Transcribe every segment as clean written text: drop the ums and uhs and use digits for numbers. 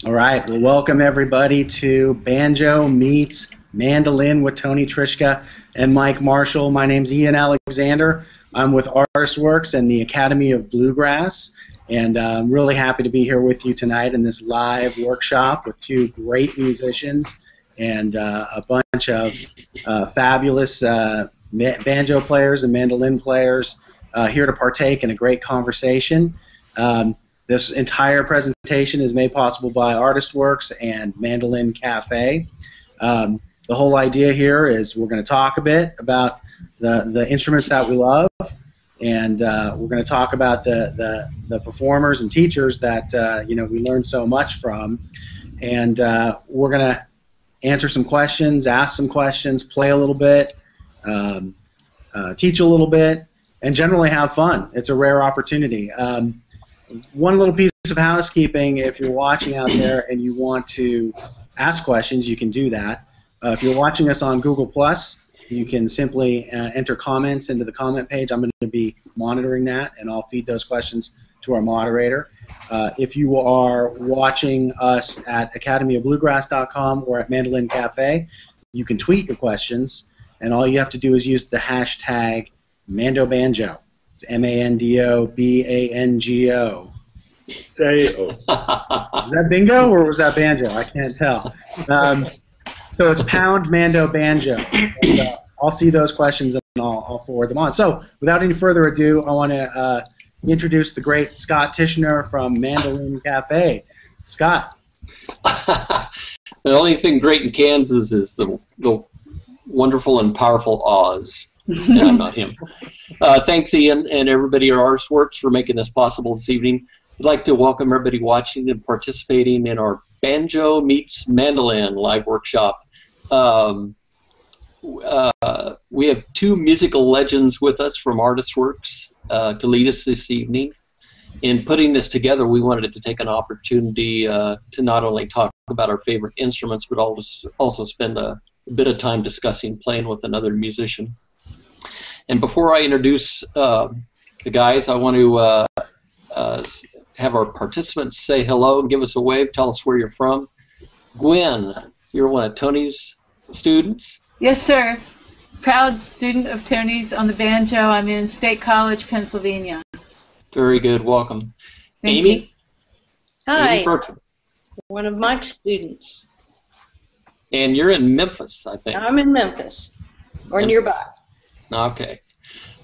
All right, well, welcome everybody to Banjo Meets Mandolin with Tony Trischka and Mike Marshall. My name's Ian Alexander. I'm with ArtistWorks and the Academy of Bluegrass, and I'm really happy to be here with you tonight in this live workshop with two great musicians and a bunch of fabulous banjo players and mandolin players here to partake in a great conversation. This entire presentation is made possible by ArtistWorks and Mandolin Cafe. The whole idea here is we're going to talk a bit about the instruments that we love, and we're going to talk about the performers and teachers that we learn so much from, and we're going to answer some questions, ask some questions, play a little bit, teach a little bit, and generally have fun. It's a rare opportunity. One little piece of housekeeping: if you're watching out there and you want to ask questions, you can do that. If you're watching us on Google+, you can simply enter comments into the comment page. I'm going to be monitoring that, and I'll feed those questions to our moderator. If you are watching us at academyofbluegrass.com or at Mandolin Cafe, you can tweet your questions, and all you have to do is use the hashtag MandoBanjo. It's MandoBango. Is that bingo or was that banjo? I can't tell. So it's pound Mando Banjo. And, I'll see those questions and I'll forward them on. So without any further ado, I want to introduce the great Scott Tishner from Mandolin Cafe. Scott. The only thing great in Kansas is the wonderful and powerful Oz. And I'm not him. Thanks, Ian, and everybody at ArtistWorks for making this possible this evening. I'd like to welcome everybody watching and participating in our Banjo Meets Mandolin live workshop. We have two musical legends with us from ArtistWorks to lead us this evening. In putting this together, we wanted to take an opportunity to not only talk about our favorite instruments, but also spend a bit of time discussing playing with another musician. And before I introduce the guys, I want to have our participants say hello and give us a wave, tell us where you're from. Gwen, you're one of Tony's students? Yes, sir. Proud student of Tony's on the banjo. I'm in State College, Pennsylvania. Very good. Welcome. Thank Amy? you. Hi. Amy Bertram. One of Mike's students. And you're in Memphis, I think. I'm in Memphis, or Memphis. nearby. Okay.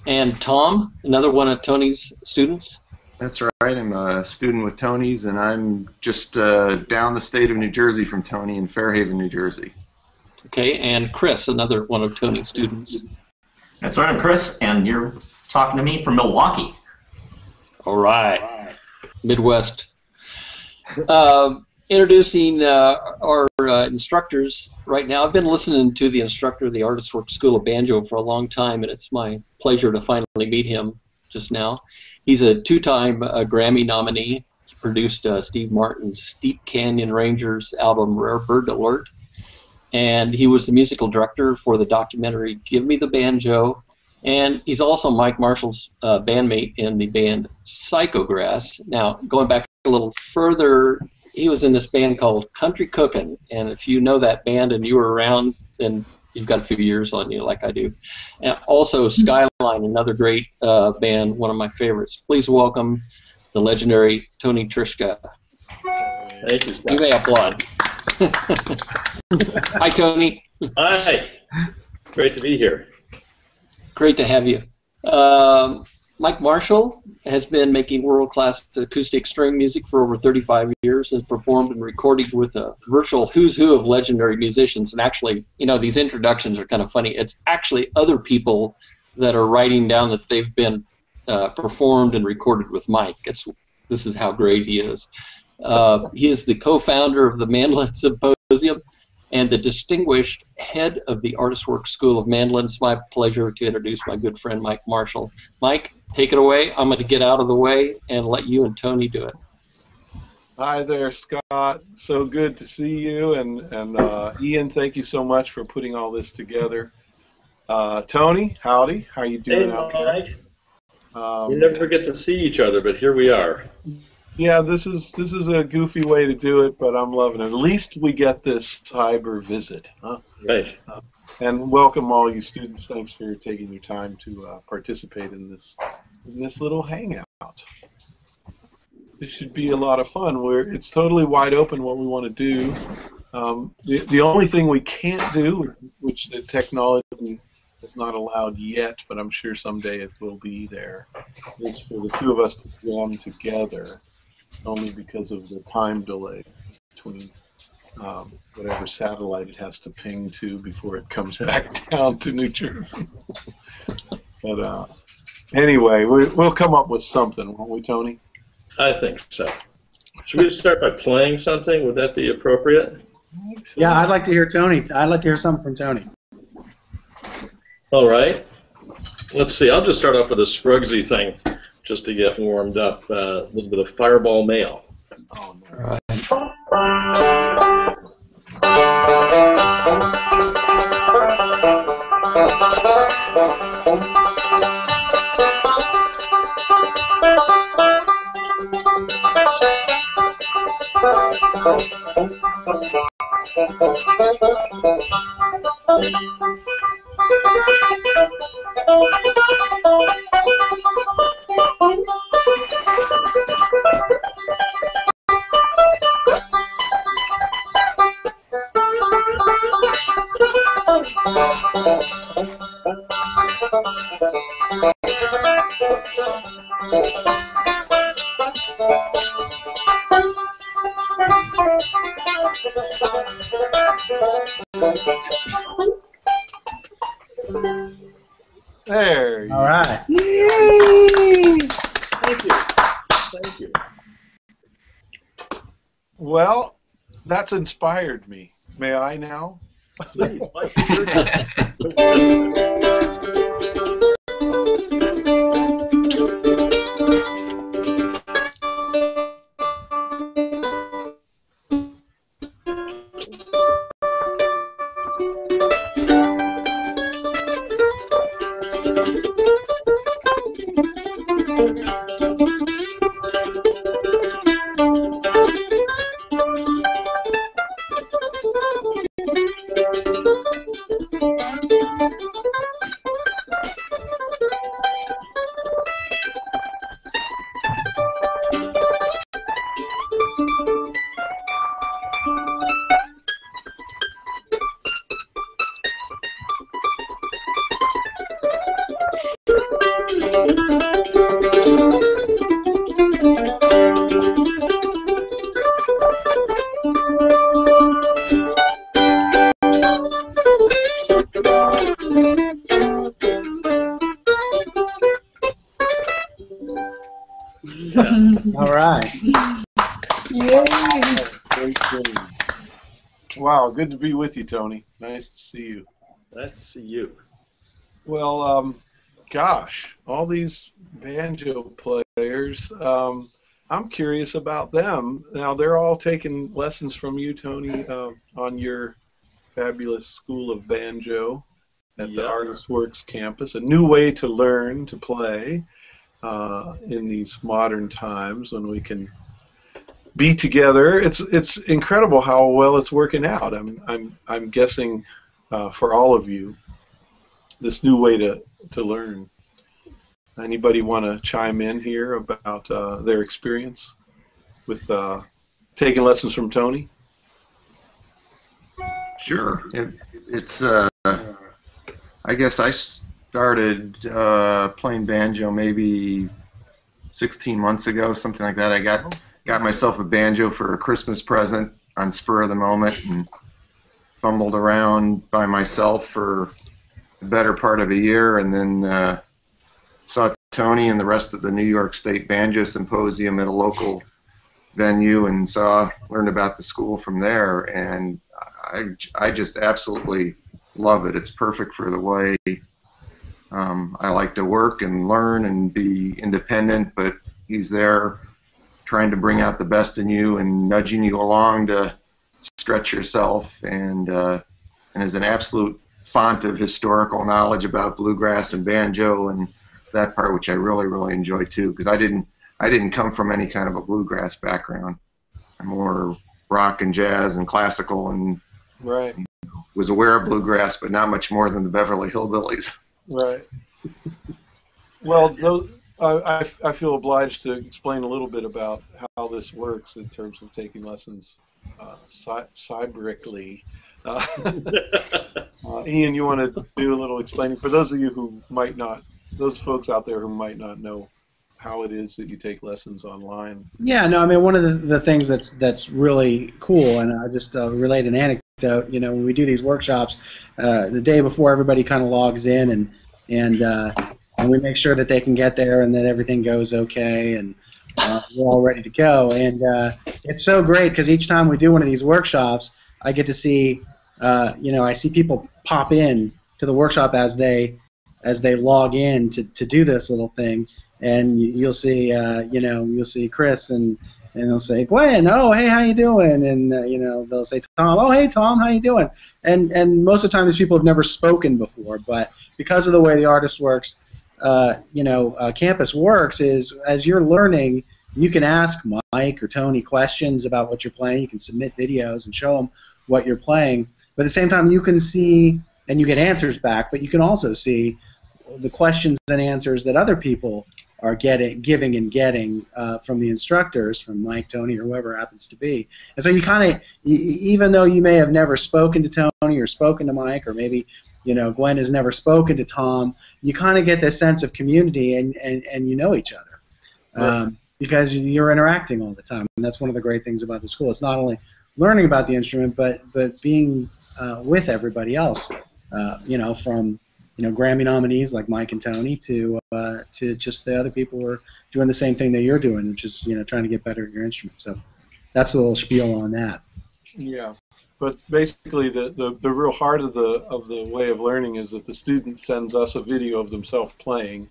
And Tom, another one of Tony's students? That's right. I'm a student with Tony's, and I'm just down the state of New Jersey from Tony in Fairhaven, New Jersey. Okay. And Chris, another one of Tony's students. That's right. I'm Chris, and you're talking to me from Milwaukee. All right. Midwest. Introducing our instructors right now. I've been listening to the instructor of the ArtistWorks School of Banjo for a long time, and it's my pleasure to finally meet him just now. He's a two-time Grammy nominee. He produced Steve Martin's Steep Canyon Rangers album Rare Bird Alert, and he was the musical director for the documentary Give Me the Banjo, and he's also Mike Marshall's bandmate in the band Psychograss. Now, going back a little further, he was in this band called Country Cookin', and if you know that band and you were around, then you've got a few years on you like I do. And also Skyline, another great band, one of my favorites. Please welcome the legendary Tony Trischka. Thank you, Scott. You may applaud. Hi, Tony. Hi. Great to be here. Great to have you. Mike Marshall has been making world-class acoustic string music for over 35 years, has performed and recorded with a virtual who's who of legendary musicians. And actually, you know, these introductions are kind of funny. It's actually other people that are writing down that they've been performed and recorded with Mike. This is how great he is. He is the co-founder of the Mandolin Symposium and the distinguished head of the ArtistWorks School of Mandolin. It's my pleasure to introduce my good friend, Mike Marshall. Mike, take it away. I'm going to get out of the way and let you and Tony do it. Hi there, Scott. So good to see you. And Ian, thank you so much for putting all this together. Tony, howdy. How you doing out there? We never get to see each other, but here we are. Yeah, this is a goofy way to do it, but I'm loving it. At least we get this cyber visit, huh? Right. And welcome all you students. Thanks for taking your time to participate in this little hangout. This should be a lot of fun. It's totally wide open what we want to do. The only thing we can't do, which the technology is not allowed yet, but I'm sure someday it will be there, is for the two of us to jam together, only because of the time delay between whatever satellite it has to ping to before it comes back down to New Jersey. But anyway, we'll come up with something, won't we, Tony? I think so. Should we start by playing something? Would that be appropriate? Yeah, I'd like to hear Tony. I'd like to hear something from Tony. All right. Let's see. I'll just start off with a Scruggsy thing just to get warmed up. A little bit of Fireball Mail. Oh, no. Right. There you All right. Yay! Thank you. Thank you. Well, that's inspired me. May I now? Please, Mike. All right. Yay! Great thing. Wow, good to be with you, Tony. Nice to see you. Nice to see you. Well, gosh, all these banjo players, I'm curious about them. Now, they're all taking lessons from you, Tony, on your fabulous School of Banjo at the ArtistWorks campus. A new way to learn to play in these modern times when we can be together. It's incredible how well it's working out. I'm guessing for all of you, this new way to learn. Anybody want to chime in here about their experience with taking lessons from Tony? Sure. It's I guess I started playing banjo maybe 16 months ago, something like that. I got myself a banjo for a Christmas present on spur of the moment and fumbled around by myself for the better part of a year, and then saw Tony and the rest of the New York State Banjo Symposium at a local venue and learned about the school from there, and I just absolutely love it. It's perfect for the way I like to work and learn and be independent, but he's there trying to bring out the best in you and nudging you along to stretch yourself, and is an absolute font of historical knowledge about bluegrass and banjo and that part, which I really, really enjoy too, because I I didn't come from any kind of a bluegrass background. I'm more rock and jazz and classical, and Right. was aware of bluegrass, but not much more than the Beverly Hillbillies. Right. Well, I feel obliged to explain a little bit about how this works in terms of taking lessons cyberically. Ian, you want to do a little explaining for those of you who might not, those folks out there who might not know how it is that you take lessons online? Yeah, no, I mean, one of the things that's really cool, and I'll just relate an anecdote. You know, when we do these workshops, the day before, everybody kind of logs in, and we make sure that they can get there and that everything goes okay, and we're all ready to go. And it's so great because each time we do one of these workshops, I get to see, I see people pop in to the workshop as they log in to do this little thing. And you'll see, you'll see Chris, and they'll say, Gwen, oh, hey, how you doing? And, they'll say, Tom, oh, hey, Tom, how you doing? And most of the time these people have never spoken before, but because of the way the ArtistWorks, campus works is as you're learning, you can ask Mike or Tony questions about what you're playing. You can submit videos and show them what you're playing. But at the same time, you can see, and you get answers back, but you can also see the questions and answers that other people are giving and getting from the instructors, from Mike, Tony, or whoever it happens to be. And so you kind of, even though you may have never spoken to Tony or spoken to Mike, or maybe Gwen has never spoken to Tom, you kind of get this sense of community and you know each other because you're interacting all the time. And that's one of the great things about the school. It's not only learning about the instrument, but being with everybody else, from Grammy nominees like Mike and Tony to just the other people who are doing the same thing that you're doing, which is trying to get better at your instrument. So that's a little spiel on that. Yeah, but basically the real heart of the way of learning is that the student sends us a video of themselves playing,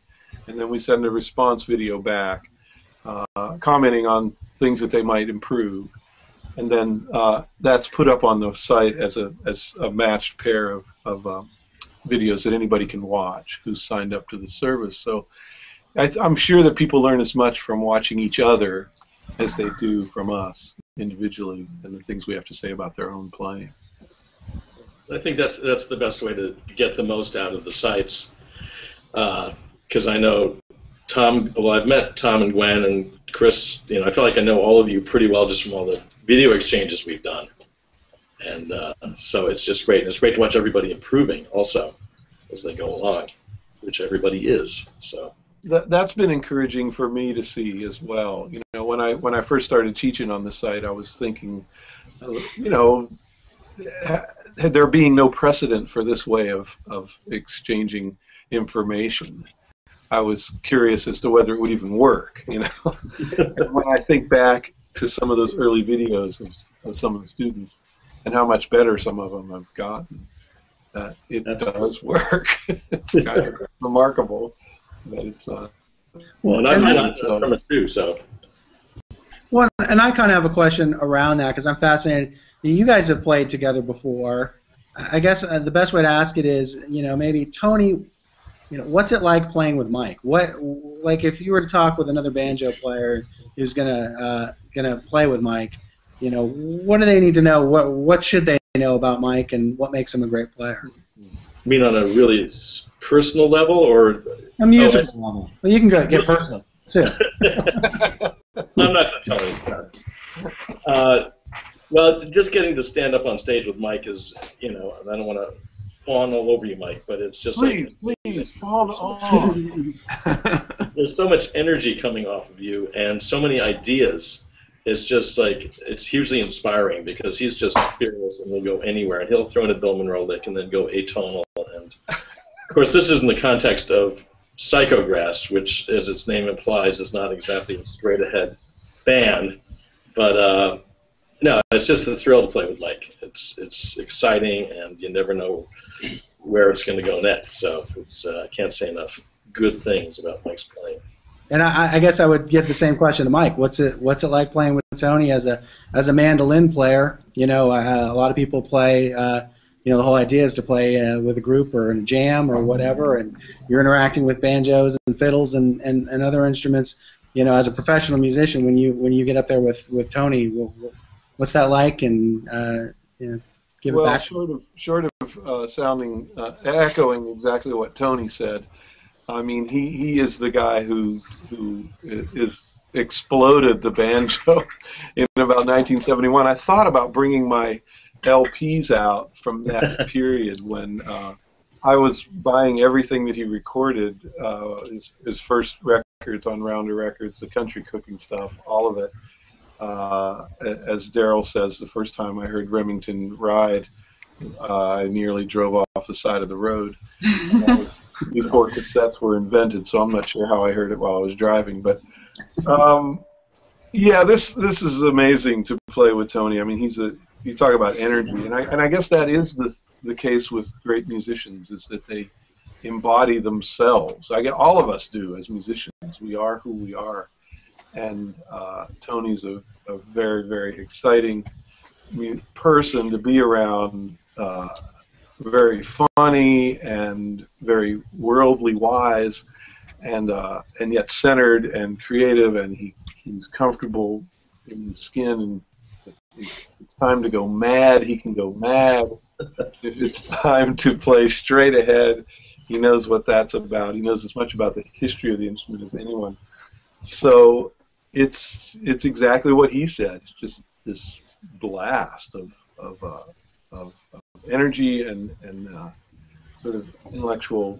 and then we send a response video back, commenting on things that they might improve, and then that's put up on the site as a matched pair of videos that anybody can watch who's signed up to the service. So I'm sure that people learn as much from watching each other as they do from us individually and the things we have to say about their own playing. I think that's the best way to get the most out of the sites, because I know Tom, well, I've met Tom and Gwen and Chris, I feel like I know all of you pretty well just from all the video exchanges we've done. And so it's just great. And it's great to watch everybody improving also as they go along, which everybody is. So that's been encouraging for me to see as well. When I first started teaching on the site, I was thinking, there being no precedent for this way of exchanging information, I was curious as to whether it would even work. And when I think back to some of those early videos of some of the students, and how much better some of them have gotten, it does work. It's kind of remarkable that it's. Well, and I've learned from it too. So. Well, and I kind of have a question around that because I'm fascinated. You guys have played together before. I guess the best way to ask it is, maybe Tony, what's it like playing with Mike? Like if you were to talk with another banjo player who's gonna play with Mike, what do they need to know? What should they know about Mike, and what makes him a great player? You mean on a really personal level, or a musical level? Well, you can get personal too. I'm not going to tell these guys. Well, just getting to stand up on stage with Mike is, I don't want to fawn all over you, Mike, but it's just please fawn on. There's so much energy coming off of you, and so many ideas. It's just like, it's hugely inspiring because he's just fearless and will go anywhere. And he'll throw in a Bill Monroe lick and then go atonal. And of course, this is in the context of Psychograss, which, as its name implies, is not exactly a straight-ahead band. But no, it's just a thrill to play with Mike. It's exciting, and you never know where it's going to go next. So I can't say enough good things about Mike's playing. And I guess I would give the same question to Mike. What's it like playing with Tony as a mandolin player? A lot of people play. The whole idea is to play with a group or in a jam or whatever, and you're interacting with banjos and fiddles and other instruments. you know, as a professional musician, when you get up there with Tony, what's that like? And you know, give it back. Short of sounding echoing exactly what Tony said. I mean, he is the guy who is exploded the banjo in about 1971. I thought about bringing my LPs out from that period when I was buying everything that he recorded, his first records on Rounder Records, the country cooking stuff, all of it. As Daryl says, the first time I heard Remington Ride, I nearly drove off the side of the road. Before cassettes were invented, so I'm not sure how I heard it while I was driving. But yeah, this is amazing to play with Tony. I mean, you talk about energy, and I guess that is the case with great musicians, is that they embody themselves. All of us do as musicians. We are who we are, and Tony's a very, very exciting person to be around. Very funny and very worldly wise, and yet centered and creative, and he's comfortable in his skin, and if it's time to go mad, he can go mad. If it's time to play straight ahead, he knows what that's about. He knows as much about the history of the instrument as anyone. So it's exactly what he said. It's just this blast of energy and sort of intellectual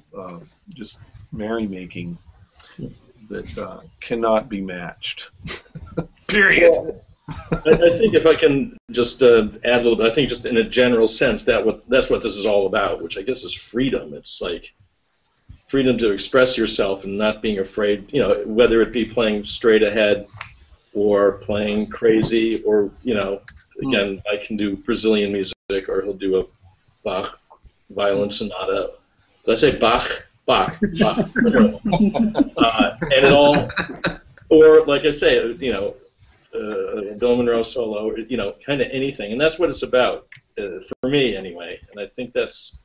just merrymaking that cannot be matched. Period. Well, I think if I can just add a little bit, I think just in a general sense that's what this is all about, which I guess is freedom. It's like freedom to express yourself and not being afraid, you know, whether it be playing straight ahead or playing crazy, or, you know, again, I can do Brazilian music, or he'll do a Bach violin sonata. Did I say Bach? Bach. And it all, or like I say, you know, Bill Monroe solo, you know, kind of anything. And that's what it's about, for me anyway. And I think that's,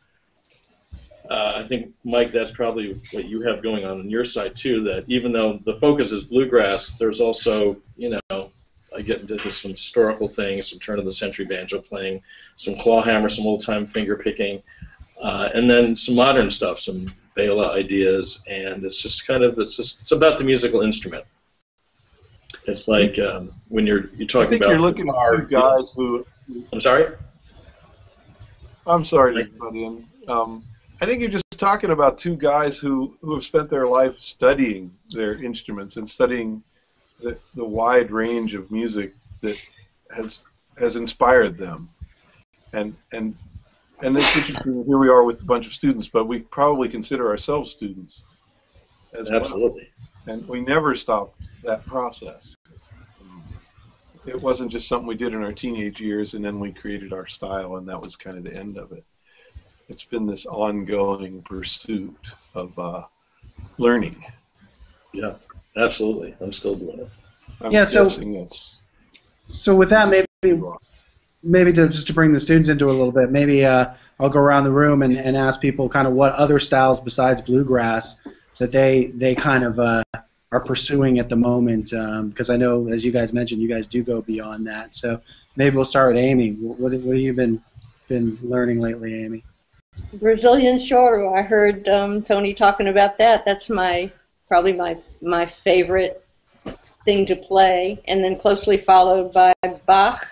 I think, Mike, that's probably what you have going on your side too, that even though the focus is bluegrass, there's also, you know, I get into some historical things, some turn-of-the-century banjo playing, some clawhammer, some old-time finger picking, and then some modern stuff, some Bela ideas, and it's just kind of, it's about the musical instrument. It's like when you're talking about. You're looking at two guys who. I'm sorry. I'm sorry, everybody. I think you're just talking about two guys who have spent their life studying their instruments and studying the wide range of music that has inspired them, and it's interesting. Here we are with a bunch of students, but we probably consider ourselves students as Absolutely. Well. And we never stopped that process. It wasn't just something we did in our teenage years and then we created our style and that was kind of the end of it. It's been this ongoing pursuit of learning. Yeah, absolutely. I'm still doing it. I'm guessing that's. So with that, maybe just to bring the students into it a little bit, maybe I'll go around the room and ask people kind of what other styles besides bluegrass that they kind of are pursuing at the moment, because I know, as you guys mentioned, you guys do go beyond that. So maybe we'll start with Amy. What have you been learning lately, Amy? Brazilian choro. I heard Tony talking about that. That's probably my favorite thing to play, and then closely followed by Bach.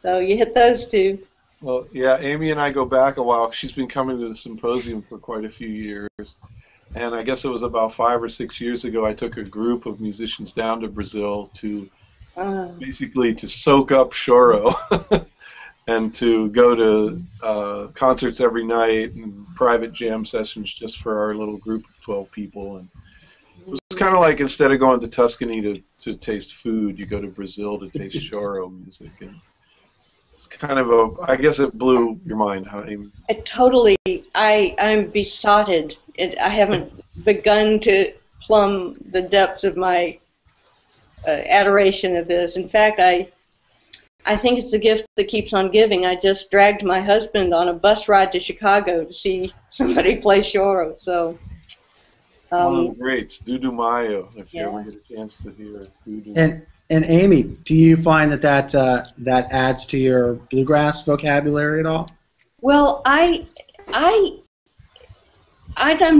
So you hit those two. Well, yeah, Amy and I go back a while. She's been coming to the symposium for quite a few years. And I guess it was about 5 or 6 years ago I took a group of musicians down to Brazil to basically to soak up choro and to go to concerts every night and private jam sessions just for our little group of 12 people. And it was kind of like instead of going to Tuscany to taste food, you go to Brazil to taste choro music. And it's kind of I guess it blew your mind, huh, Amy? Totally. I'm besotted. I haven't begun to plumb the depths of my adoration of this. In fact, I think it's the gift that keeps on giving. I just dragged my husband on a bus ride to Chicago to see somebody play choro. So One of the greats, Dudu Mayo, if you ever get a chance to hear Dudu. And Amy, do you find that adds to your bluegrass vocabulary at all? Well, I'm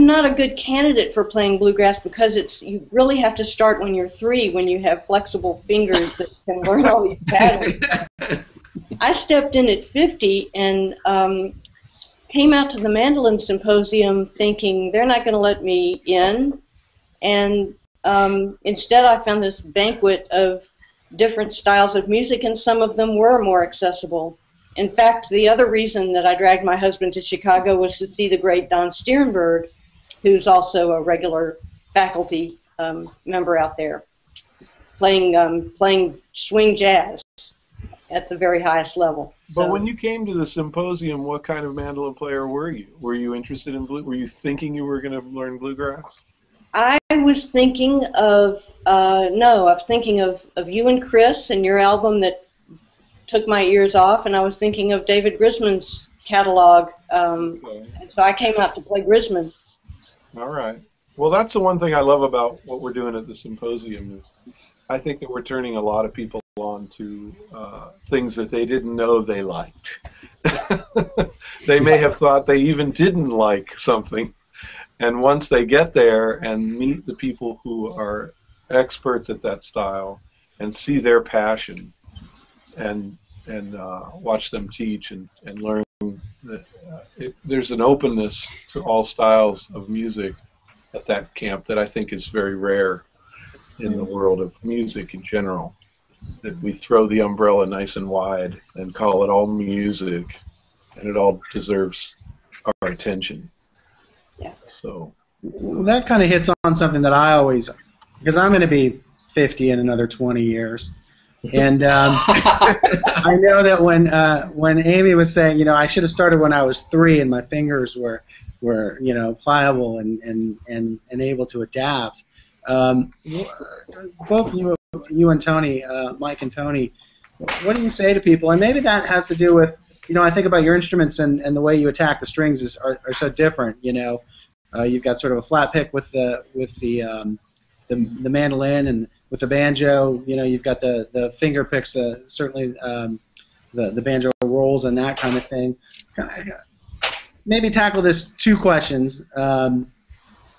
not a good candidate for playing bluegrass because you really have to start when you're 3, when you have flexible fingers that can learn all these patterns. I stepped in at 50 and came out to the Mandolin Symposium thinking they're not going to let me in, and instead I found this banquet of different styles of music, and some of them were more accessible. In fact, the other reason that I dragged my husband to Chicago was to see the great Don Stierenberg, who's also a regular faculty member out there, playing swing jazz at the very highest level. But when you came to the symposium, what kind of mandolin player were you? Were you interested in were you thinking you were going to learn bluegrass? I was thinking of no, I was thinking of you and Chris and your album that took my ears off, and I was thinking of David Grisman's catalog, and so I came out to play Grisman. All right. Well, that's the one thing I love about what we're doing at the symposium is I think that we're turning a lot of people on to things that they didn't know they liked. They may have thought they even didn't like something, and once they get there and meet the people who are experts at that style and see their passion and watch them teach and learn that there's an openness to all styles of music at that camp that I think is very rare in the world of music in general. That we throw the umbrella nice and wide and call it all music, and it all deserves our attention. Yeah. So well, that kind of hits on something that I always, because I'm going to be 50 in another 20 years. And I know that when Amy was saying, I should have started when I was 3 and my fingers were pliable and able to adapt. Both you and Tony, Mike and Tony, what do you say to people? And maybe that has to do with, I think about your instruments and the way you attack the strings are so different. You've got sort of a flat pick with the mandolin, and with the banjo, you've got the finger picks, certainly the banjo rolls and that kind of thing. Maybe tackle this 2 questions,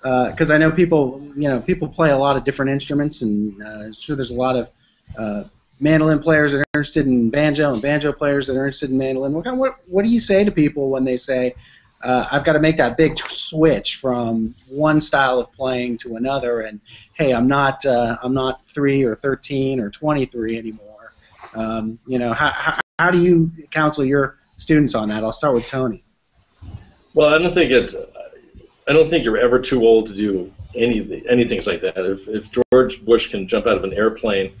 because I know people play a lot of different instruments, and sure there's a lot of mandolin players that are interested in banjo and banjo players that are interested in mandolin. What do you say to people when they say, I've got to make that big switch from one style of playing to another, and hey, I'm not 3 or 13 or 23 anymore. How do you counsel your students on that? I'll start with Tony. Well, I don't think you're ever too old to do anything like that. If George Bush can jump out of an airplane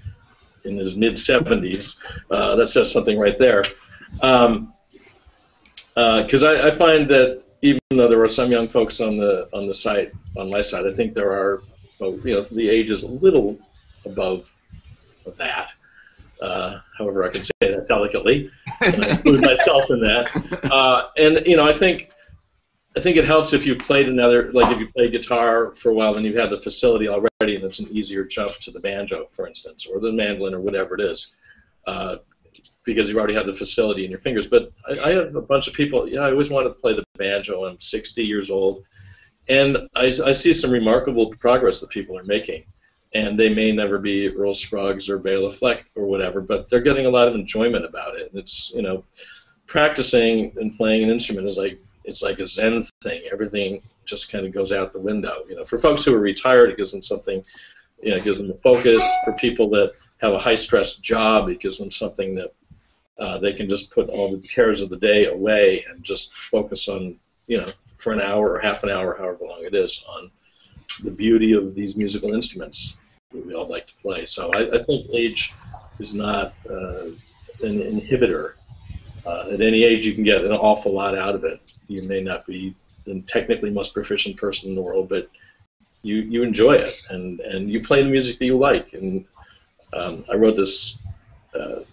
in his mid-70s, that says something right there. Because I find that even though there are some young folks on the site, on my side, I think there are, the age is a little above that. However, I can say that delicately, and I include myself in that. And I think it helps if you've played if you play guitar for a while and you've had the facility already, and it's an easier jump to the banjo, for instance, or the mandolin, or whatever it is. Because you've already had the facility in your fingers. But I have a bunch of people, I always wanted to play the banjo. I'm 60 years old. And I see some remarkable progress that people are making. And they may never be Earl Scruggs or Bela Fleck or whatever, but they're getting a lot of enjoyment about it. And it's, practicing and playing an instrument is it's like a Zen thing. Everything just kind of goes out the window. For folks who are retired, it gives them something, it gives them a focus. For people that have a high-stress job, it gives them something that they can just put all the cares of the day away and just focus on, for an hour or half an hour, however long it is, on the beauty of these musical instruments that we all like to play. So I think age is not an inhibitor. At any age, you can get an awful lot out of it. You may not be the technically most proficient person in the world, but you enjoy it, and you play the music that you like. And I wrote this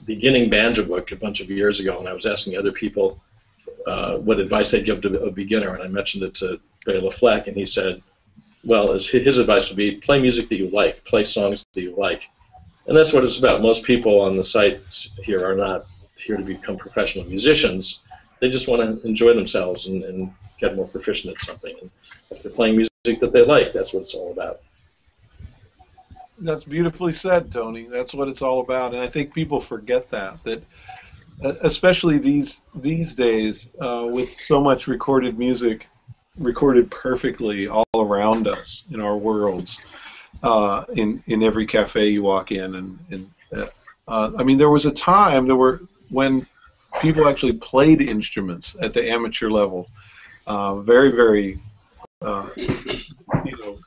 beginning banjo book a bunch of years ago, and I was asking other people what advice they'd give to a beginner, and I mentioned it to Bela Fleck, and he said, well, his advice would be play music that you like, play songs that you like. And that's what it's about. Most people on the sites here are not here to become professional musicians. They just want to enjoy themselves and get more proficient at something. And if they're playing music that they like, that's what it's all about. That's beautifully said, Tony. That's what it's all about. And I think people forget that especially these days, with so much recorded music recorded perfectly all around us in our worlds, in every cafe you walk in, I mean, there was a time when people actually played instruments at the amateur level, very, very, it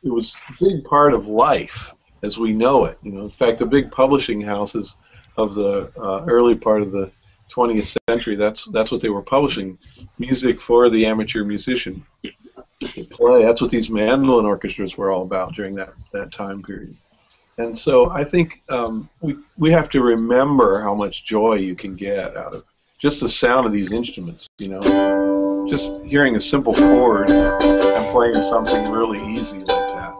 was a big part of life as we know it. In fact, the big publishing houses of the early part of the 20th century, that's what they were publishing, music for the amateur musician to play. That's what these mandolin orchestras were all about during that time period. And so I think we have to remember how much joy you can get out of just the sound of these instruments. Just hearing a simple chord and playing something really easy like that,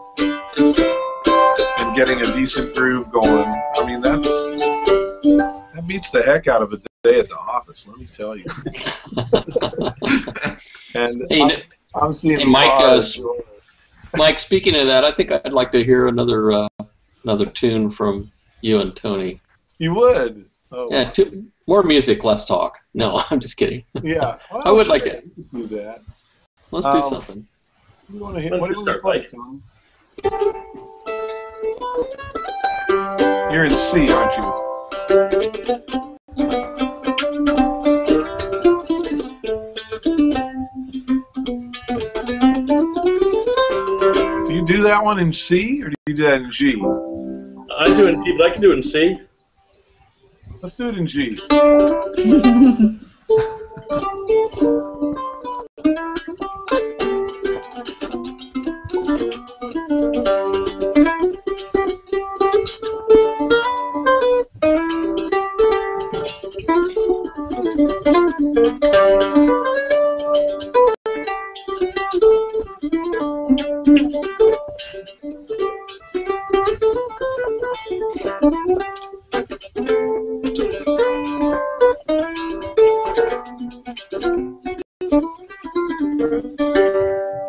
and getting a decent groove going. I mean, that beats the heck out of a day at the office, let me tell you. And hey, I'm seeing Mike, speaking of that, I think I'd like to hear another tune from you and Tony. You would? Oh. Yeah, more music, less talk. No, I'm just kidding. Yeah, well, I would like to do that. Let's do something. You want to hit? What do you play, Tony? You're in C, aren't you? Do you do that one in C, or do you do that in G? I do it in C, but I can do it in C. Let's do it in G.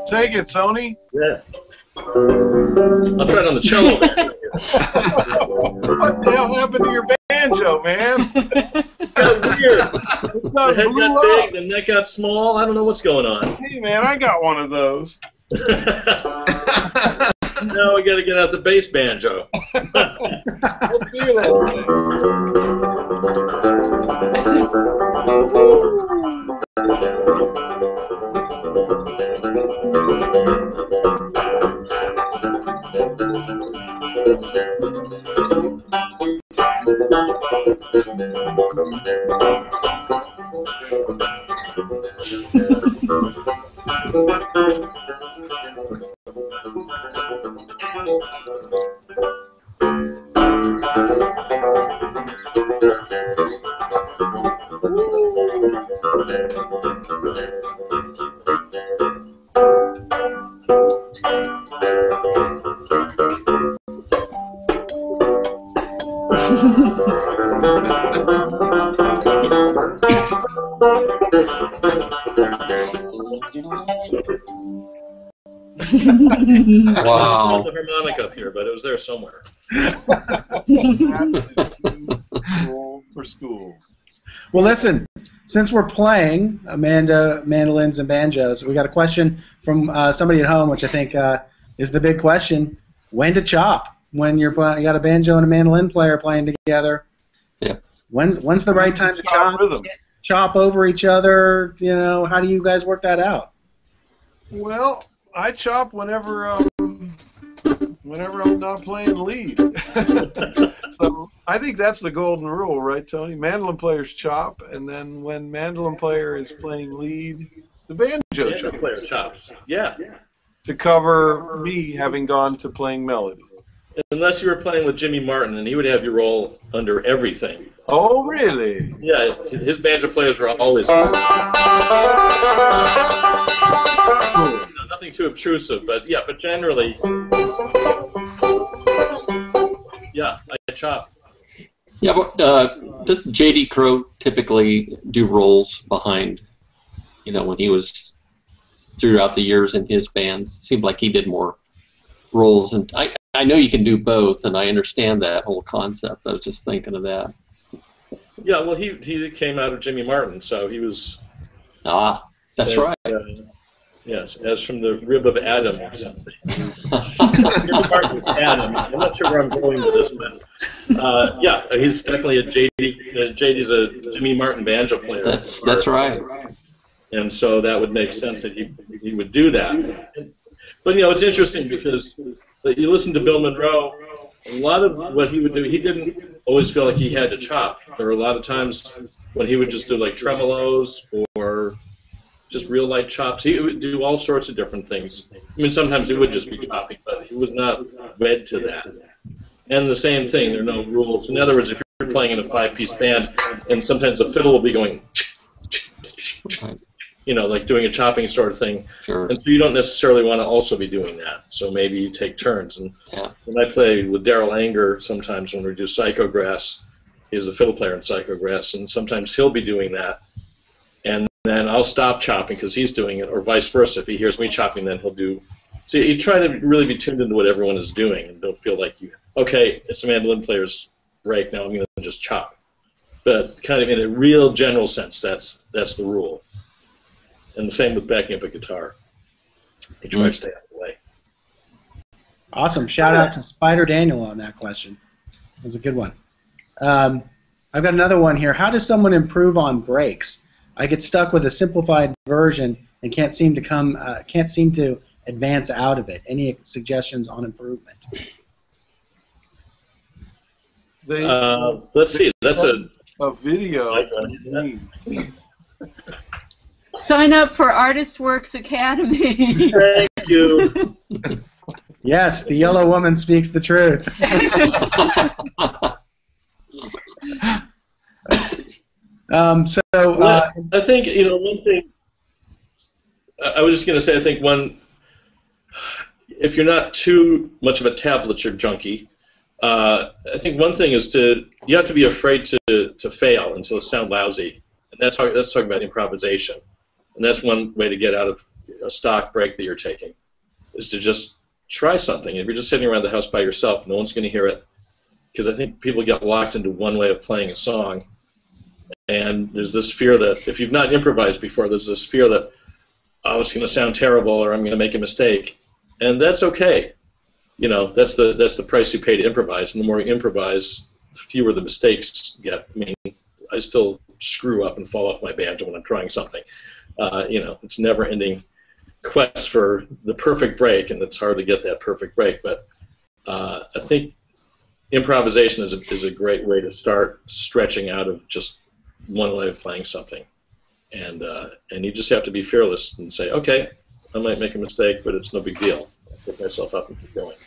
Take it, Tony. Yeah. I'll try it on the cello. What the hell happened to your banjo, man? It got weird. The head got big, the neck got small. I don't know what's going on. Hey, man, I got one of those. Now we got to get out the bass banjo. Let's hear that. Wow. The harmonic up here, but it was there somewhere. For school. Well, listen, since we're playing mandolins and banjos, we got a question from somebody at home, which I think is the big question: when to chop? When you got a banjo and a mandolin player playing together? Yeah. When's the right time to chop? Chop over each other? How do you guys work that out? Well, I chop whenever I'm not playing lead. So I think that's the golden rule, right, Tony? Mandolin players chop, and then when mandolin player is playing lead, the banjo player chops. Yeah. To cover me having gone to playing melody. unless you were playing with Jimmy Martin, and he would have you roll under everything. Oh, really? Yeah, his banjo players were always nothing too obtrusive, but yeah, but generally, yeah, I chop. Yeah, but does J.D. Crowe typically do rolls behind, when he was throughout the years in his bands? It seemed like he did more rolls, and I know you can do both, and I understand that whole concept. I was just thinking of that. Yeah, well, he came out of Jimmy Martin, so he was... Ah, that's right. Yes, as from the rib of Adam or something. Jimmy Martin was Adam. I'm not sure where I'm going with this, but yeah, he's definitely a J.D. JD's a Jimmy Martin banjo player. That's right. And so that would make sense that he would do that. But it's interesting because you listen to Bill Monroe. A lot of what he would do, he didn't always feel like he had to chop. There were a lot of times when he would just do like tremolos or just real light chops. He would do all sorts of different things. I mean, sometimes he would just be chopping, but he was not wed to that. And the same thing, there are no rules. In other words, if you're playing in a 5-piece band, and sometimes the fiddle will be going, like doing a chopping sort of thing. Sure. And so you don't necessarily want to also be doing that. So maybe you take turns. And when I play with Daryl Anger, sometimes when we do Psychograss, he's a fiddle player in Psychograss, and sometimes he'll be doing that. And then I'll stop chopping because he's doing it, or vice versa. If he hears me chopping, then he'll do. So you try to really be tuned into what everyone is doing and don't feel like okay, it's a mandolin player's break, now I'm going to just chop. But kind of in a real general sense, that's the rule. And the same with backing up a guitar. You try to stay out of the way. Awesome. Shout out to Spider Daniel on that question. That was a good one. I've got another one here. How does someone improve on breaks? I get stuck with a simplified version and can't seem to advance out of it. Any suggestions on improvement? Let's see. That's a video. Sign up for ArtistWorks Academy. Thank you. Yes, the yellow woman speaks the truth. I think one thing. I was just going to say, I think if you're not too much of a tablature junkie, I think one thing is you have to be afraid to fail until it sounds lousy, and that's talking about improvisation, and that's one way to get out of a stock break that you're taking, is to just try something. If you're just sitting around the house by yourself, no one's going to hear it, because I think people get locked into one way of playing a song, and there's this fear that if you've not improvised before, there's this fear that, oh, it's going to sound terrible, or I'm going to make a mistake, and that's okay. That's the price you pay to improvise, and the more you improvise, the fewer the mistakes get. I mean, I still screw up and fall off my banjo when I'm trying something. It's never-ending quest for the perfect break, and it's hard to get that perfect break. But I think improvisation is a great way to start stretching out of just one way of playing something, and you just have to be fearless and say, okay, I might make a mistake, but it's no big deal. I'll pick myself up and keep going.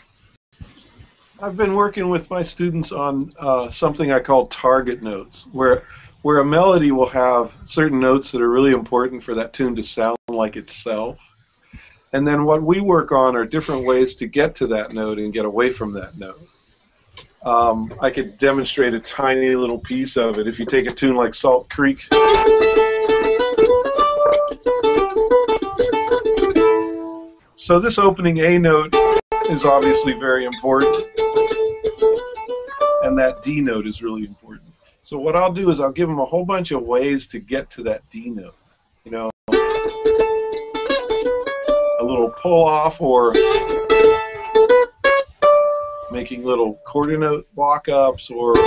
I've been working with my students on something I call target notes, where a melody will have certain notes that are really important for that tune to sound like itself. And then what we work on are different ways to get to that note and get away from that note. I could demonstrate a tiny little piece of it. If you take a tune like Salt Creek, so this opening A note is obviously very important, and that D note is really important. So what I'll do is I'll give them a whole bunch of ways to get to that D note. A little pull off, or making little quarter note walk-ups, or a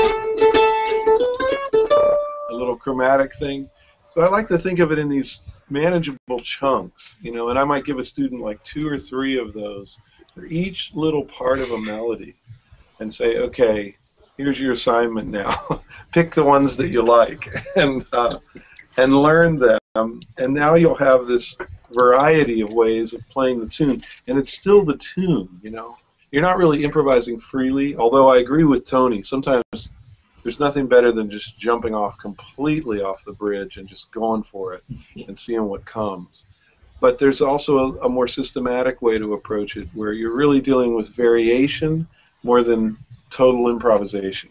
little chromatic thing. So I like to think of it in these manageable chunks, and I might give a student like 2 or 3 of those for each little part of a melody and say, okay, here's your assignment now. Pick the ones that you like and learn them, and now you'll have this variety of ways of playing the tune, and it's still the tune, you're not really improvising freely. Although I agree with Tony, sometimes there's nothing better than just jumping off completely off the bridge and just going for it and seeing what comes. But there's also a more systematic way to approach it, where you're really dealing with variation more than total improvisation.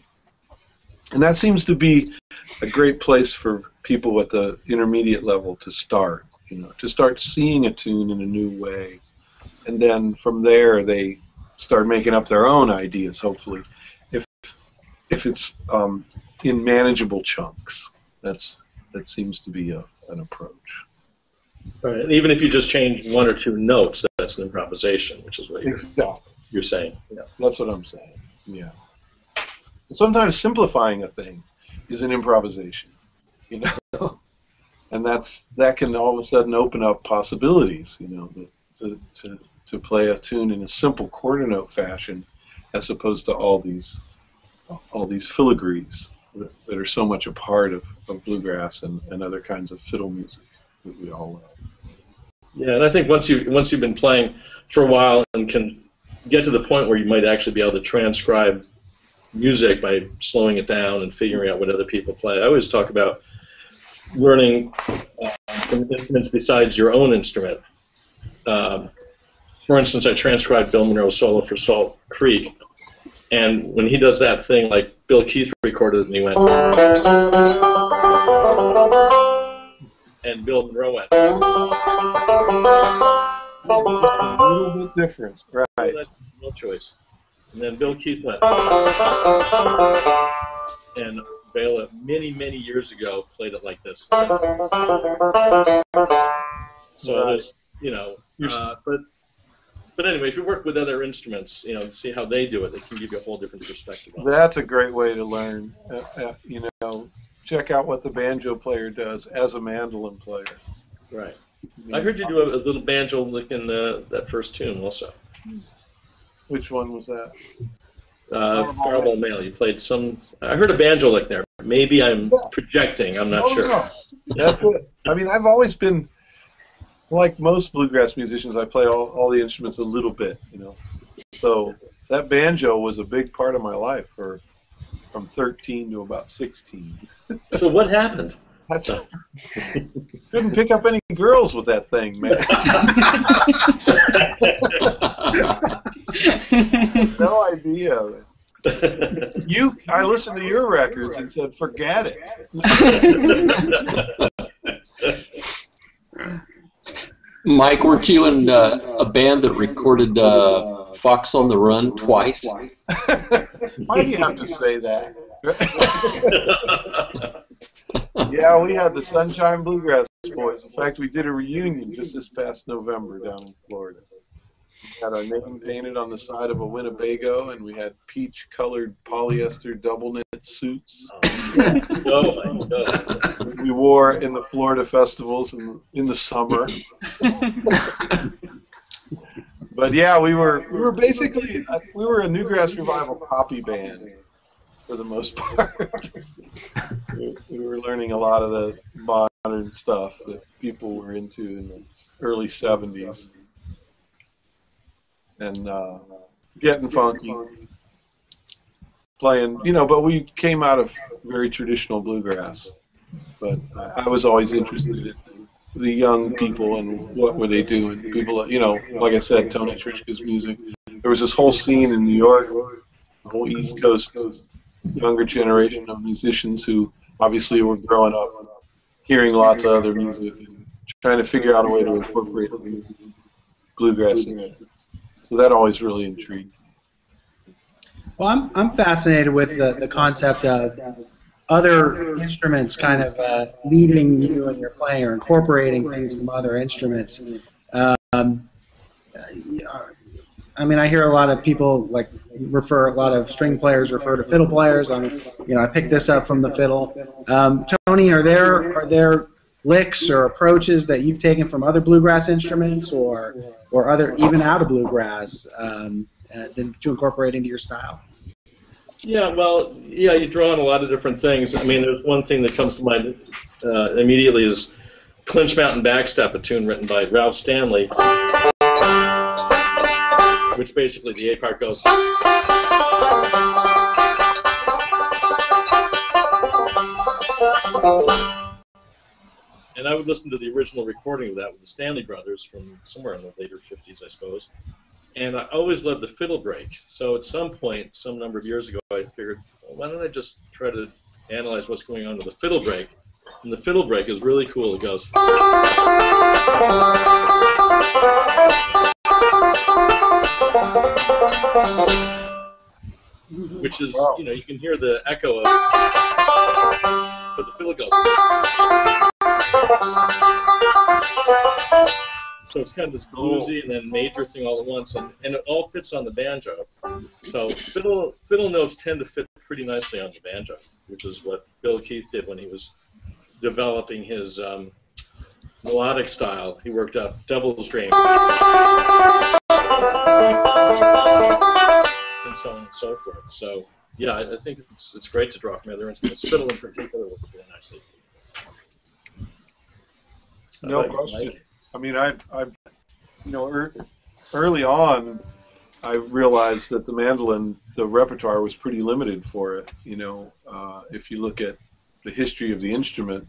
And that seems to be a great place for people at the intermediate level to start, to start seeing a tune in a new way. And then from there they start making up their own ideas, hopefully, if it's in manageable chunks. That seems to be an approach. Right. And even if you just change one or two notes, that's an improvisation, which is what you're saying. Yeah, that's what I'm saying. Yeah. Sometimes simplifying a thing is an improvisation, and that can all of a sudden open up possibilities, to play a tune in a simple quarter note fashion, as opposed to all these filigrees that are so much a part of bluegrass and other kinds of fiddle music that we all love. Yeah, and I think once you've been playing for a while and can get to the point where you might actually be able to transcribe music by slowing it down and figuring out what other people play. I always talk about learning from instruments besides your own instrument. For instance, I transcribed Bill Monroe's solo for Salt Creek, and when he does that thing, like Bill Keith recorded it, and he went, and Bill Monroe went. A little bit different, right? No choice. And then Bill Keith went. And Bela, many, many years ago, played it like this. So there's, but anyway, if you work with other instruments, and see how they do it, they can give you a whole different perspective. That's a great way to learn. Check out what the banjo player does as a mandolin player. Right. I heard you do a little banjo lick in that first tune also. Which one was that? Fireball Mail. You played some. I heard a banjo lick there. Maybe I'm projecting. I'm not sure. No. That's it. I mean, I've always been, like most bluegrass musicians, I play all the instruments a little bit, So that banjo was a big part of my life from 13 to about 16. So what happened? Couldn't pick up any girls with that thing, man. No idea of it. I listened to your records and said, forget it. Mike, weren't you in a band that recorded Fox on the Run twice? Why do you have to say that? Yeah, we had the Sunshine Bluegrass Boys. In fact, we did a reunion just this past November down in Florida. We had our name painted on the side of a Winnebago, and we had peach-colored polyester double-knit suits. Oh my God. We wore in the Florida festivals in the summer. But yeah, we were basically a Newgrass Revival poppy band for the most part. We were learning a lot of the modern stuff that people were into in the early 70s. And getting funky, playing, but we came out of very traditional bluegrass. But I was always interested in the young people and what were they doing. People, like I said, Tony Trischka's music. There was this whole scene in New York, the whole East Coast, younger generation of musicians who obviously were growing up, hearing lots of other music, and trying to figure out a way to incorporate bluegrass in it. So that always really intrigued me. Well, I'm fascinated with the concept of other instruments kind of leading you in your playing or incorporating things from other instruments. I mean, I hear a lot of people a lot of string players refer to fiddle players. I picked this up from the fiddle. Tony, are there licks or approaches that you've taken from other bluegrass instruments or other even out of bluegrass to incorporate into your style? Yeah, well, you draw on a lot of different things. I mean, there's one thing that comes to mind immediately is Clinch Mountain Backstep, a tune written by Ralph Stanley. which basically the A part goes. And I would listen to the original recording of that with the Stanley Brothers from somewhere in the later 50s, I suppose. And I always loved the fiddle break. So at some point, some number of years ago, I figured, well, why don't I just try to analyze what's going on with the fiddle break? And the fiddle break is really cool. It goes. Which is, you know, you can hear the echo of, but the fiddle goes. So it's kind of this bluesy and then major thing all at once, and it all fits on the banjo. So fiddle notes tend to fit pretty nicely on the banjo, which is what Bill Keith did when he was developing his melodic style. He worked up Devil's Dream and so on and so forth. So yeah, I think it's great to draw from other instruments. Fiddle in particular works really nicely. No question. I mean, I you know, early on, I realized that the mandolin, the repertoire was pretty limited for it. You know, if you look at the history of the instrument,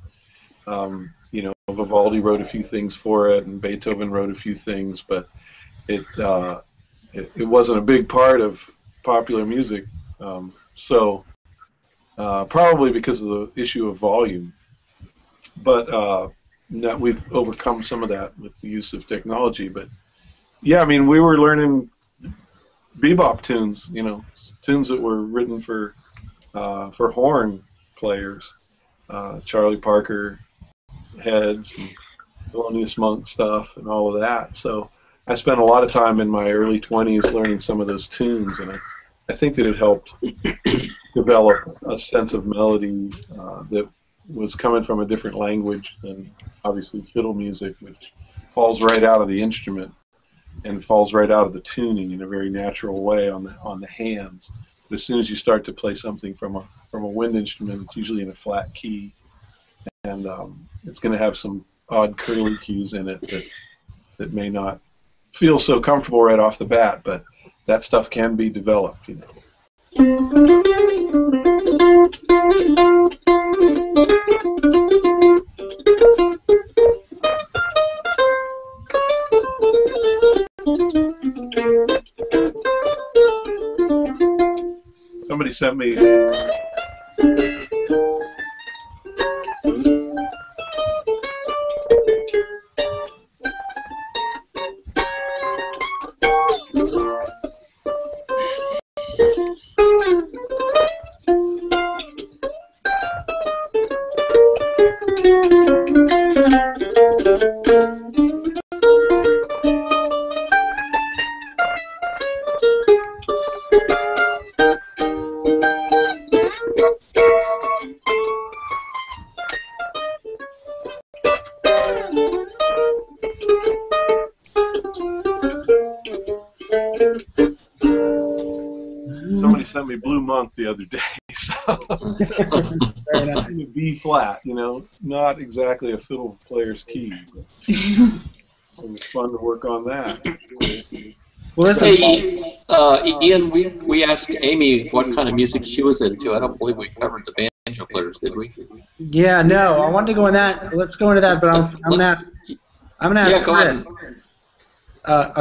you know, Vivaldi wrote a few things for it, and Beethoven wrote a few things, but it wasn't a big part of popular music. So probably because of the issue of volume, but. We've overcome some of that with the use of technology, but yeah, I mean, we were learning bebop tunes, you know, tunes that were written for horn players, Charlie Parker heads, and Thelonious Monk stuff, and all of that. So I spent a lot of time in my early 20s learning some of those tunes, and I think that it helped develop a sense of melody that was coming from a different language than obviously fiddle music, which falls right out of the instrument and falls right out of the tuning in a very natural way on the hands. But as soon as you start to play something from a wind instrument, it's usually in a flat key, and it's going to have some odd curly cues in it that may not feel so comfortable right off the bat, but that stuff can be developed, you know. Somebody sent me Blue Monk the other day, so Very nice. B flat, you know, not exactly a fiddle player's key. It was fun to work on that. Well, Hey, Ian, we asked Amy what kind of music she was into. I don't believe we covered the banjo players, did we? yeah, no, I wanted to go in that. Let's go into that, but I'm gonna ask Chris.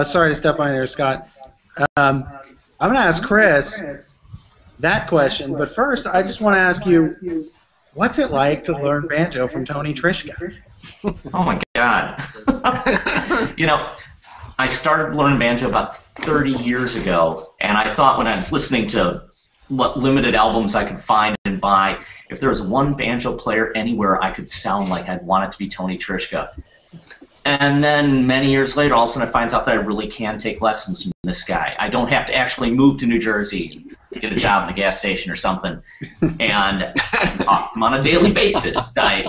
Sorry to step on you there, Scott. I'm gonna ask Chris that question, but first I just want to ask you, what's it like to learn banjo from Tony Trischka? Oh my God. You know, I started learning banjo about 30 years ago, and I thought when I was listening to what limited albums I could find and buy, if there was one banjo player anywhere I could sound like, I'd want it to be Tony Trischka. And then many years later, all of a sudden I find out that I really can take lessons from this guy. I don't have to actually move to New Jersey, get a job in a gas station or something, and talk to him on a daily basis.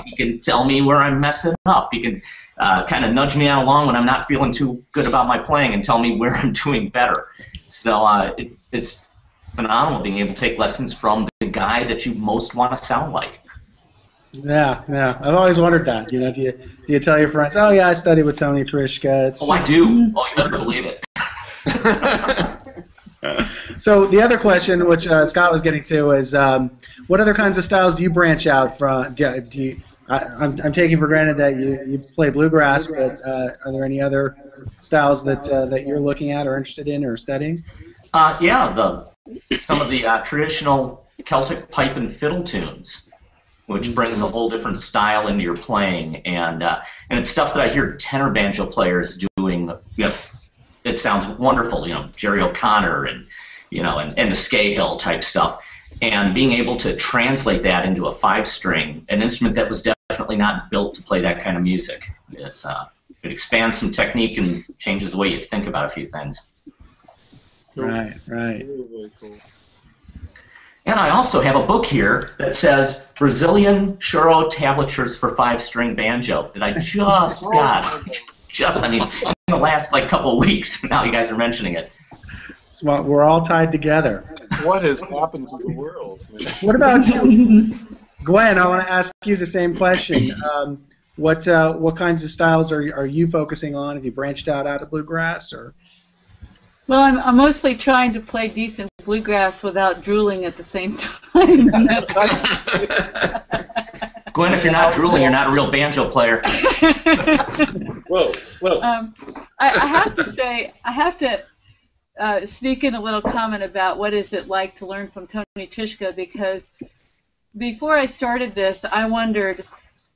He can tell me where I'm messing up. He can kind of nudge me along when I'm not feeling too good about my playing and tell me where I'm doing better. So it's phenomenal being able to take lessons from the guy that you most want to sound like. Yeah, I've always wondered that. You know, do you tell your friends, oh yeah, I studied with Tony Trischka? Oh, I do. Oh, you better believe it. So the other question, which Scott was getting to, is what other kinds of styles do you branch out from? I'm taking for granted that you play bluegrass, but are there any other styles that you're looking at or interested in or studying? Yeah, some of the traditional Celtic pipe and fiddle tunes, which brings a whole different style into your playing, and it's stuff that I hear tenor banjo players doing. It sounds wonderful, Jerry O'Connor and the Scahill type stuff, and being able to translate that into a 5-string, an instrument that was definitely not built to play that kind of music. It expands some technique and changes the way you think about a few things. Right. Really cool. And I also have a book here that says Brazilian choro tablatures for 5-string banjo that I just got. In the last couple of weeks. Now you guys are mentioning it. So we're all tied together. What has happened to the world? What about you, Gwen? I want to ask you the same question. What kinds of styles are you focusing on? Have you branched out of bluegrass or? Well, I'm mostly trying to play decent bluegrass without drooling at the same time. And that's Gwen, if you're not drooling, you're not a real banjo player. Whoa. I have to say, I have to sneak in a little comment about what is it like to learn from Tony Trischka, because before I started this, I wondered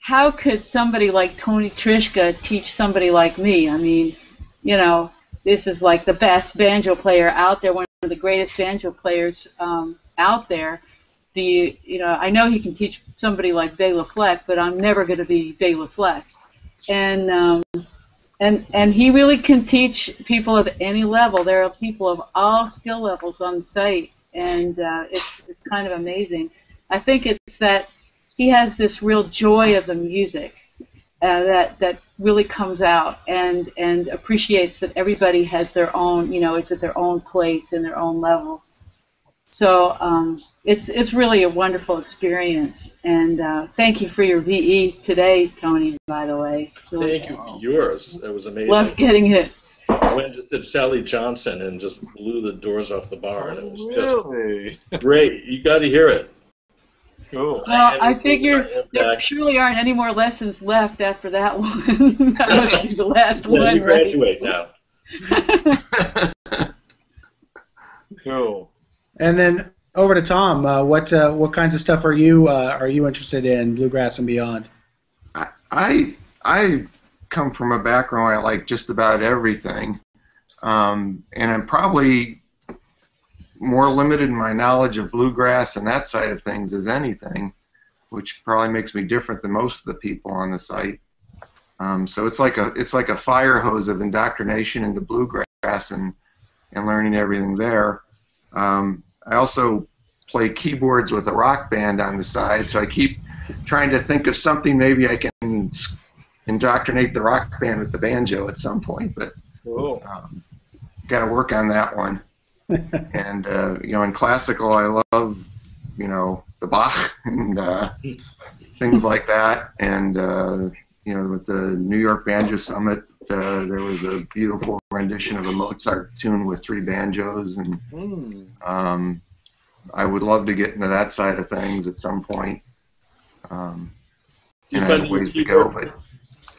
how could somebody like Tony Trischka teach somebody like me? I mean, this is like the best banjo player out there, one of the greatest banjo players out there. I know he can teach somebody like Bela Fleck, but I'm never going to be Bela Fleck. And he really can teach people of any level. There are people of all skill levels on the site, and it's kind of amazing. I think it's that he has this real joy of the music that really comes out, and appreciates that everybody has their own, it's at their own place and their own level. So it's really a wonderful experience, and thank you for your VE today, Tony, by the way. Really Thank you for yours. It was amazing. loved getting it. I went and just did Sally Johnson and just blew the doors off the bar, and it was Really? just great. You got to hear it. Cool. Well, I figure there surely aren't any more lessons left after that one. That must be the last one, You right? graduate now. Cool. And then over to Tom. What kinds of stuff are you interested in, bluegrass and beyond? I come from a background where I like just about everything, and I'm probably more limited in my knowledge of bluegrass and that side of things as anything, which probably makes me different than most of the people on the site. So it's like a fire hose of indoctrination into bluegrass and learning everything there. I also play keyboards with a rock band on the side, so I keep trying to think of something maybe I can indoctrinate the rock band with the banjo at some point, but got to work on that one. And in classical, I love the Bach and things like that. And with the New York Banjo Summit, there was a beautiful rendition of a Mozart tune with 3 banjos, and I would love to get into that side of things at some point. I have ways to go, but.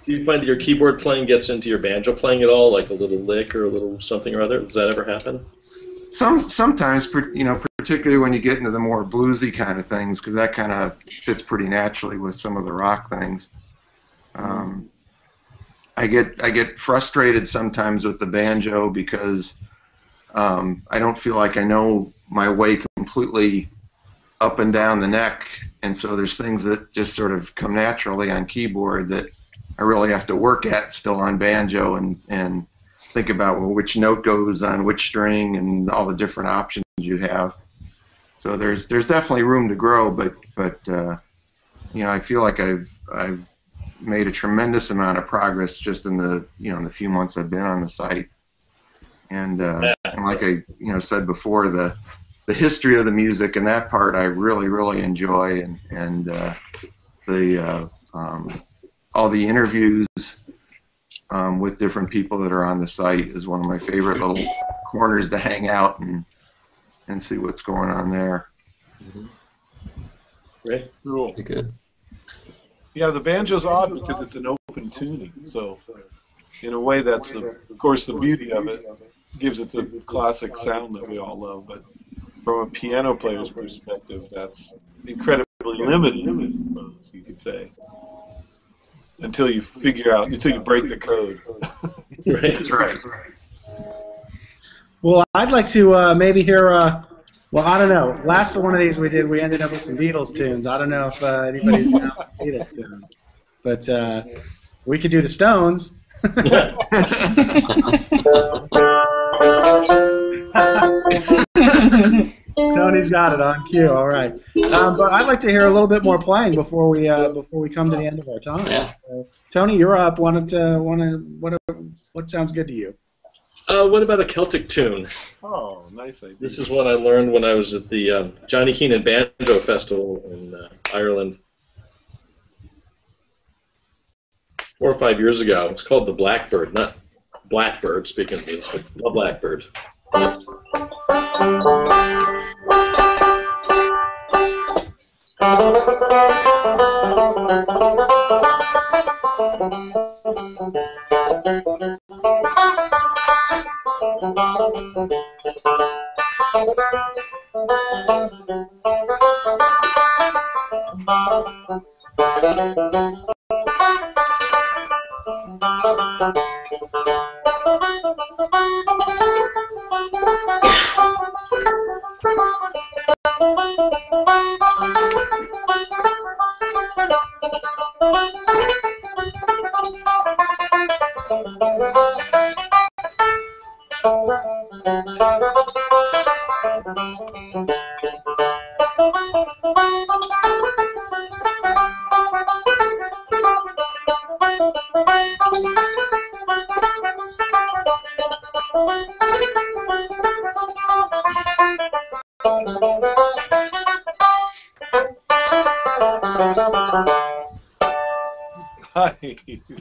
Do you find that your keyboard playing gets into your banjo playing at all, like a little lick or a little something or other? Does that ever happen? Sometimes, particularly when you get into the more bluesy kind of things, because that kind of fits pretty naturally with some of the rock things. I get frustrated sometimes with the banjo because I don't feel like I know my way completely up and down the neck, and so there's things that just sort of come naturally on keyboard that I really have to work at still on banjo and think about which note goes on which string and all the different options you have. So there's definitely room to grow, but I feel like I've made a tremendous amount of progress just in the in the few months I've been on the site. And like I said before, the history of the music and that part I really enjoy, and all the interviews with different people that are on the site is one of my favorite little corners to hang out and see what's going on there. Great. Cool. Very good. Yeah, the banjo's odd because it's an open tuning, so in a way that's, of course, the beauty of it. Gives it the classic sound that we all love, but from a piano player's perspective, that's incredibly limited, you could say, until you break the code. Right. That's right. Well, I'd like to maybe hear. Well, I don't know. Last one of these we did, we ended up with some Beatles tunes. I don't know if anybody's down with Beatles tunes, but we could do the Stones. Tony's got it on cue. All right, but I'd like to hear a little bit more playing before we come to the end of our time. Yeah. Tony, you're up. What sounds good to you? What about a Celtic tune? Oh, nice idea. This is one I learned when I was at the Johnny Keenan Banjo Festival in Ireland 4 or 5 years ago. It's called The Blackbird, not Blackbird, speaking of this, but The Blackbird.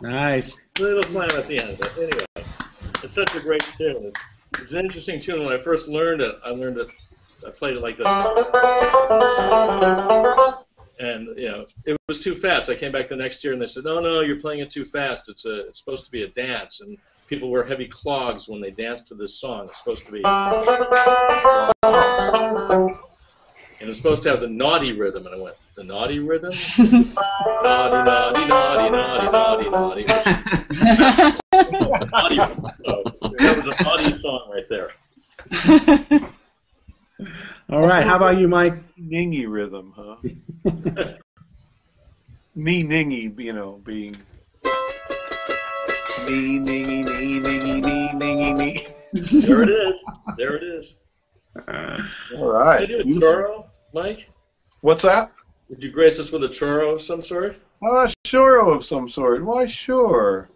Nice. Little climb at the end, but anyway, it's such a great tune. It's an interesting tune. When I first learned it, I played it like this, and it was too fast. I came back the next year and they said, "No, you're playing it too fast. It's supposed to be a dance, and people wear heavy clogs when they dance to this song. It's supposed to be." And it's supposed to have the naughty rhythm, and I went, "The naughty rhythm? Naughty, naughty, naughty, naughty, naughty, naughty." Naughty rhythm. So that was a naughty song right there. All right, how about you, Mike? Ningy rhythm, huh? Me ningy, being me ningy, me ningy, me ningy, me. There it is. There it is. All right. Did you do a churro, Mike? What's that? Did you grace us with a churro of some sort? Churro of some sort. Why, sure.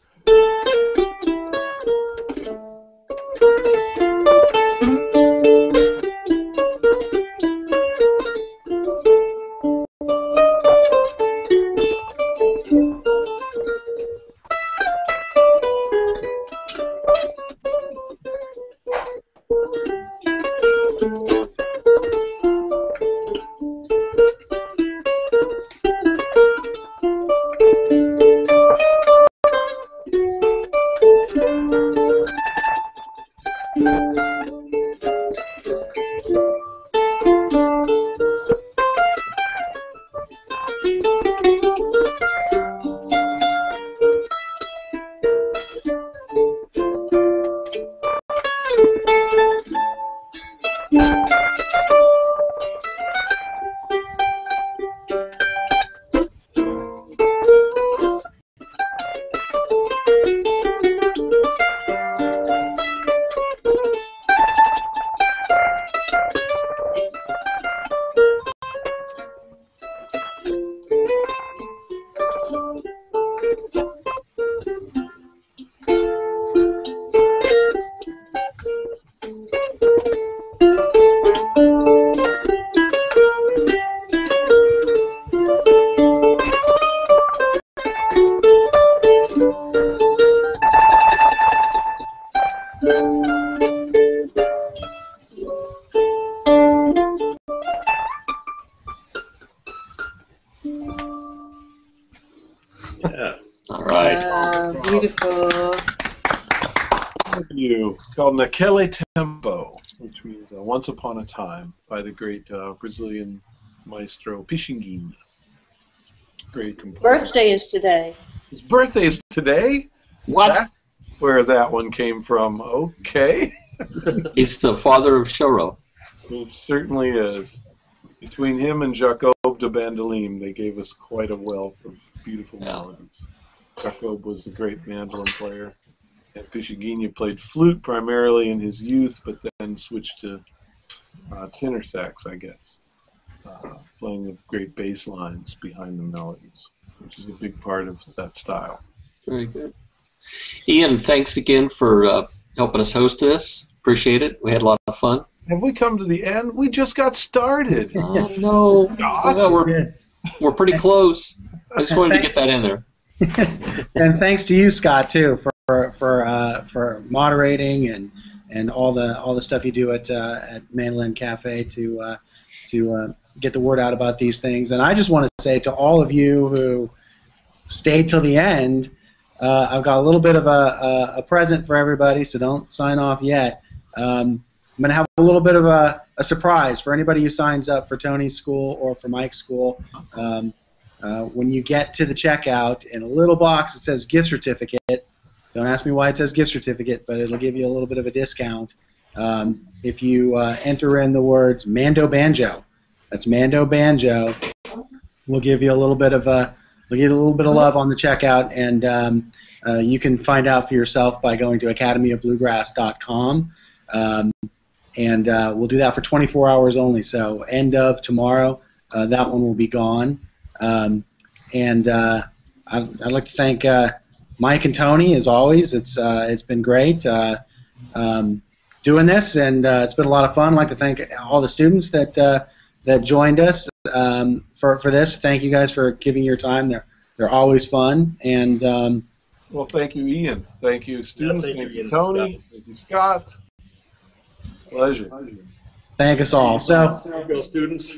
Yeah. All right. Beautiful. Thank you. It's called Naquele Tempo, which means Once Upon a Time by the great Brazilian maestro Pixinguinha. Great composer. Birthday is today. His birthday is today? What? That's where that one came from. Okay. He's the father of Choro. It certainly is. Between him and Jacob de Bandolim, they gave us quite a wealth of beautiful melodies. Jacob was the great mandolin player, and Pixinguinha played flute primarily in his youth, but then switched to tenor sax, I guess, playing the great bass lines behind the melodies, which is a big part of that style. Very good. Ian, thanks again for helping us host this. Appreciate it. We had a lot of fun. Have we come to the end? We just got started. No. Well, we're pretty close. I just wanted to get that in there. And thanks to you, Scott, too, for moderating and all the stuff you do at Mandolin Cafe to get the word out about these things. And I just want to say to all of you who stayed till the end, I've got a little bit of a present for everybody, so don't sign off yet. I'm going to have a little bit of a surprise for anybody who signs up for Tony's school or for Mike's school. When you get to the checkout, in a little box it says gift certificate. Don't ask me why it says gift certificate, but it'll give you a little bit of a discount if you enter in the words Mando Banjo. That's Mando Banjo. We'll give you a little bit of love on the checkout, and you can find out for yourself by going to academyofbluegrass.com. And we'll do that for 24 hours only. So end of tomorrow, that one will be gone. I'd like to thank Mike and Tony, as always. It's been great doing this, and it's been a lot of fun. I'd like to thank all the students that joined us for this. Thank you guys for giving your time. They're always fun. And well, thank you, Ian. Thank you, students. Thank thank you, you, Tony. Thank you, Scott. Pleasure. Thank us all. So, Go students.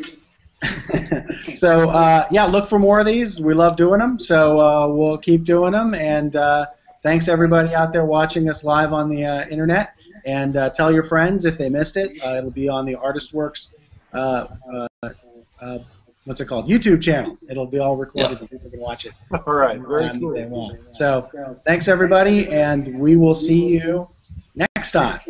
so yeah, look for more of these. We love doing them, so we'll keep doing them. And thanks everybody out there watching us live on the internet. And tell your friends if they missed it. It'll be on the ArtistWorks. What's it called? YouTube channel. It'll be all recorded, and people can watch it. All right. Very cool. They want. So thanks everybody, and we will see you next time.